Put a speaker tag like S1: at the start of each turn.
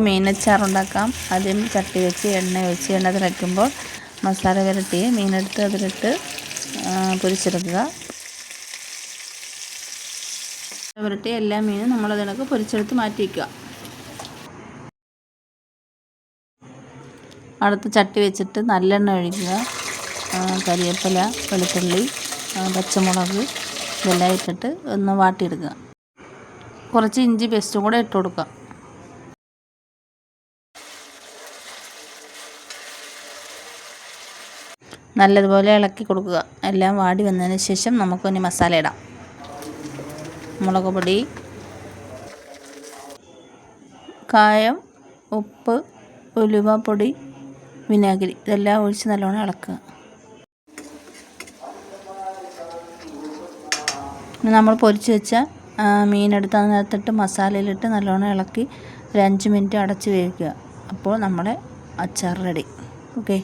S1: മീനച്ചാർ ഉണ്ടാക്കാം. ആദ്യം ചട്ടി വെച്ച് എണ്ണ ഒഴിച്ച് എണ്ണ തിളയ്ക്കുമ്പോൾ മസാല പുരട്ടി മീനെടുത്ത് അതിലിട്ട് പൊരിച്ചെടുക്കുക. പുരട്ടി എല്ലാ മീനും നമ്മളതിനൊക്കെ പൊരിച്ചെടുത്ത് മാറ്റി വയ്ക്കുക. അടുത്ത് ചട്ടി വെച്ചിട്ട് നല്ലെണ്ണ ഒഴിക്കുക. കരിവേപ്പില, വെളുത്തുള്ളി, പച്ചമുളക് ഇതെല്ലാം ഇട്ടിട്ട് ഒന്ന് വാട്ടിയെടുക്കുക. കുറച്ച് ഇഞ്ചി പേസ്റ്റും കൂടെ ഇട്ട് കൊടുക്കുക. നല്ലതുപോലെ ഇളക്കി കൊടുക്കുക. എല്ലാം വാടി വന്നതിന് ശേഷം നമുക്കൊന്ന് മസാല ഇടാം. മുളക് പൊടി, കായം, ഉപ്പ്, ഉലുവപ്പൊടി, വിനാഗിരി ഇതെല്ലാം ഒഴിച്ച് നല്ലോണം ഇളക്കുക. നമ്മൾ പൊരിച്ച് വെച്ച മീനെടുത്ത് അതിനകത്തിട്ട് മസാലയിലിട്ട് നല്ലോണം ഇളക്കി ഒരു 5 മിനിറ്റ് അടച്ച് വേവിക്കുക. അപ്പോൾ നമ്മുടെ അച്ചാർ റെഡി. ഓക്കെ.